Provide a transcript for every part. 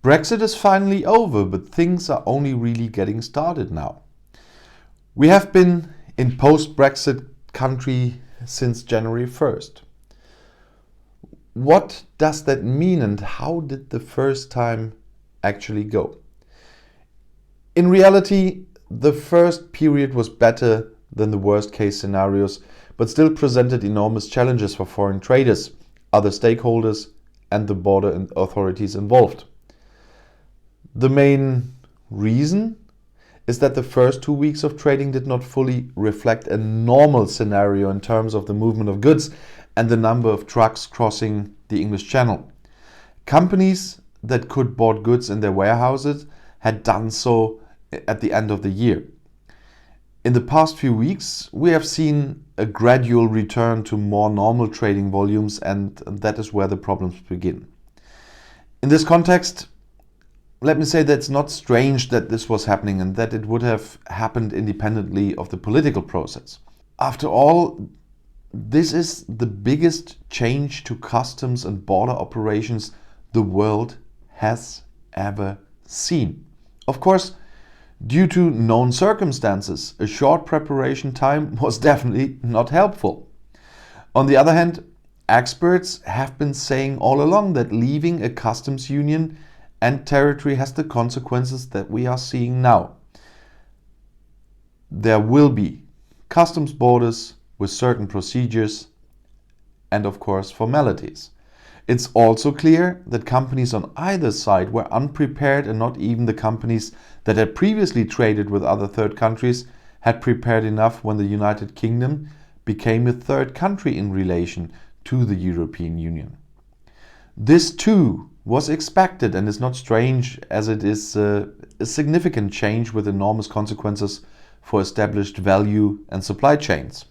Brexit is finally over, but things are only really getting started now. We have been in post-Brexit country since January 1st. What does that mean and how did the first time actually go? In reality, the first period was better than the worst case scenarios, but still presented enormous challenges for foreign traders, other stakeholders, and the border authorities involved. The main reason is that the first 2 weeks of trading did not fully reflect a normal scenario in terms of the movement of goods and the number of trucks crossing the English Channel. Companies that could board goods in their warehouses had done so at the end of the year. In the past few weeks, we have seen a gradual return to more normal trading volumes, and that is where the problems begin. In this context, let me say that it's not strange that this was happening and that it would have happened independently of the political process. After all, this is the biggest change to customs and border operations the world has ever seen. Of course, due to known circumstances, a short preparation time was definitely not helpful. On the other hand, experts have been saying all along that leaving a customs union and territory has the consequences that we are seeing now. There will be customs borders with certain procedures and of course formalities. It's also clear that companies on either side were unprepared, and not even the companies that had previously traded with other third countries had prepared enough when the United Kingdom became a third country in relation to the European Union. This too was expected and is not strange, as it is a significant change with enormous consequences for established value and supply chains.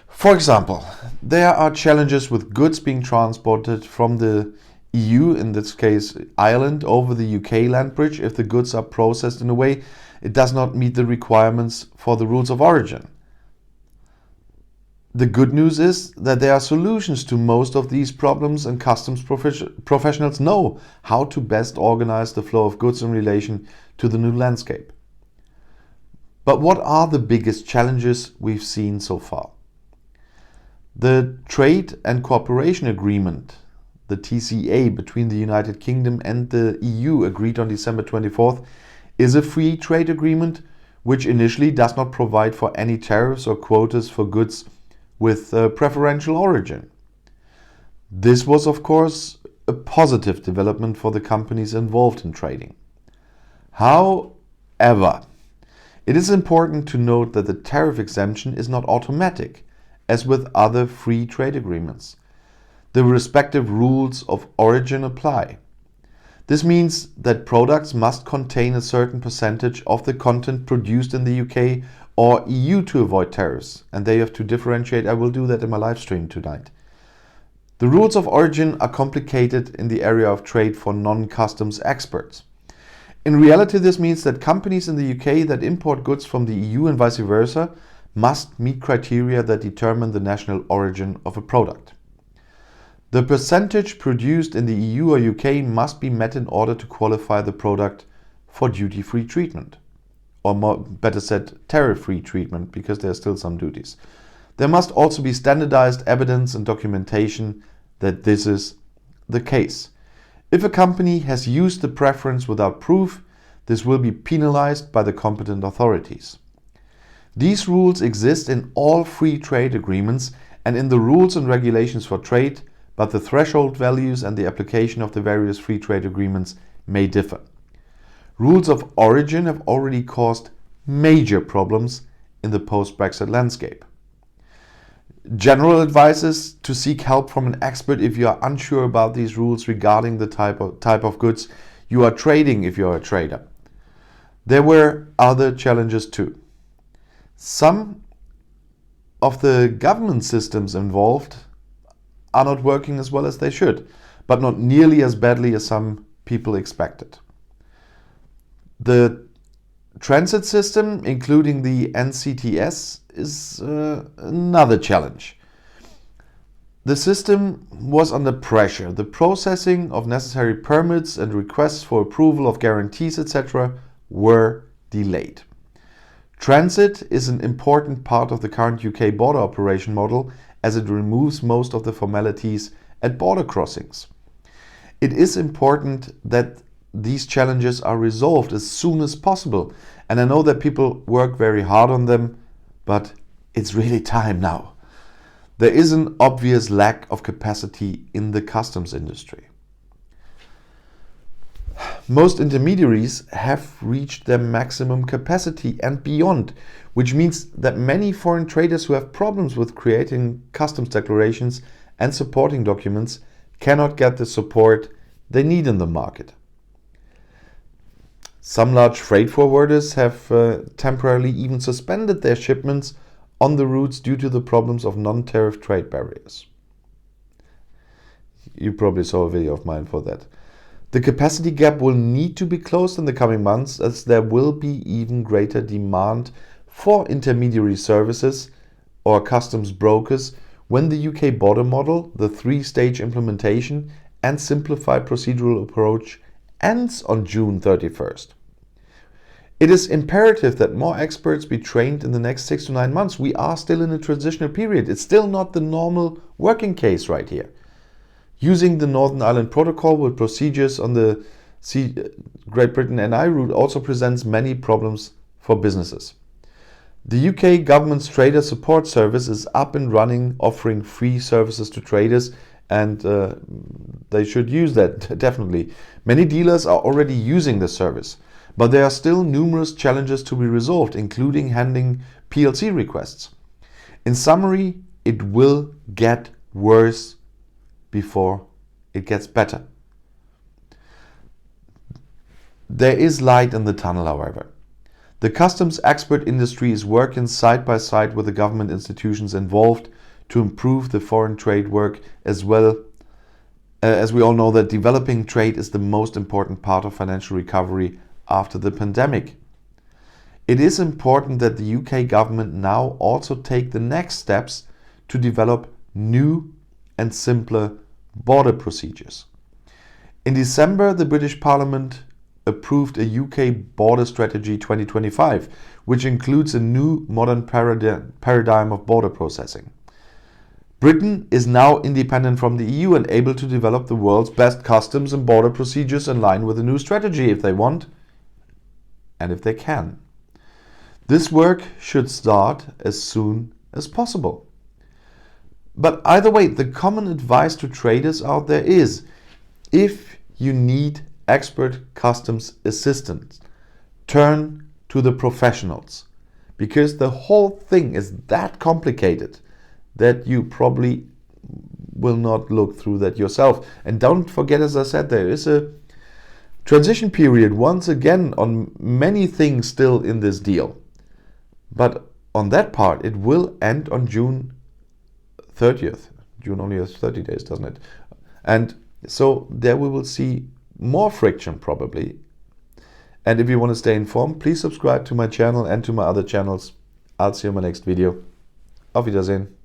For example, there are challenges with goods being transported from the EU, in this case Ireland, over the UK land bridge if the goods are processed in a way it does not meet the requirements for the rules of origin. The good news is that there are solutions to most of these problems, and customs professionals know how to best organize the flow of goods in relation to the new landscape. But what are the biggest challenges we've seen so far? The Trade and Cooperation Agreement, the TCA, between the United Kingdom and the EU, agreed on December 24th, is a free trade agreement which initially does not provide for any tariffs or quotas for goods with preferential origin. This was, of course, a positive development for the companies involved in trading. However, it is important to note that the tariff exemption is not automatic, as with other free trade agreements. The respective rules of origin apply. This means that products must contain a certain percentage of the content produced in the UK or EU to avoid tariffs, and they have to differentiate. I will do that in my live stream tonight. The rules of origin are complicated in the area of trade for non-customs experts. In reality, this means that companies in the UK that import goods from the EU and vice versa must meet criteria that determine the national origin of a product. The percentage produced in the EU or UK must be met in order to qualify the product for duty-free treatment, or better said, tariff-free treatment, because there are still some duties. There must also be standardized evidence and documentation that this is the case. If a company has used the preference without proof, this will be penalized by the competent authorities. These rules exist in all free trade agreements and in the rules and regulations for trade, but the threshold values and the application of the various free trade agreements may differ. Rules of origin have already caused major problems in the post-Brexit landscape. General advice is to seek help from an expert if you are unsure about these rules regarding the type of goods you are trading if you are a trader. There were other challenges too. Some of the government systems involved are not working as well as they should, but not nearly as badly as some people expected. The transit system, including the NCTS, is another challenge. The system was under pressure. The processing of necessary permits and requests for approval of guarantees, etc., were delayed. Transit is an important part of the current UK border operation model as it removes most of the formalities at border crossings. It is important that these challenges are resolved as soon as possible, and I know that people work very hard on them, but it's really time now. There is an obvious lack of capacity in the customs industry. Most intermediaries have reached their maximum capacity and beyond, which means that many foreign traders who have problems with creating customs declarations and supporting documents cannot get the support they need in the market. Some large freight forwarders have temporarily even suspended their shipments on the routes due to the problems of non-tariff trade barriers. You probably saw a video of mine for that. The capacity gap will need to be closed in the coming months as there will be even greater demand for intermediary services or customs brokers when the UK border model, the 3-stage implementation and simplified procedural approach ends on June 31st. It is imperative that more experts be trained in the next 6 to 9 months. We are still in a transitional period. It's still not the normal working case right here. Using the Northern Ireland Protocol with procedures on the Great Britain NI route also presents many problems for businesses. The UK government's trader support service is up and running, offering free services to traders, and they should use that, definitely. Many dealers are already using the service, but there are still numerous challenges to be resolved, including handling PLC requests. In summary, it will get worse before it gets better. There is light in the tunnel, however. The customs expert industry is working side by side with the government institutions involved to improve the foreign trade work, as well as we all know that developing trade is the most important part of financial recovery after the pandemic. It is important that the UK government now also take the next steps to develop new and simpler border procedures. In December, the British Parliament approved a UK Border Strategy 2025, which includes a new modern paradigm of border processing. Britain is now independent from the EU and able to develop the world's best customs and border procedures in line with the new strategy if they want and if they can. This work should start as soon as possible. But either way, the common advice to traders out there is, if you need expert customs assistance, turn to the professionals, because the whole thing is that complicated that you probably will not look through that yourself. And don't forget, as I said, there is a transition period once again on many things still in this deal. But on that part, it will end on June 30th. June only has 30 days, doesn't it? And so there we will see more friction probably. And if you want to stay informed, please subscribe to my channel and to my other channels. I'll see you in my next video. Auf Wiedersehen.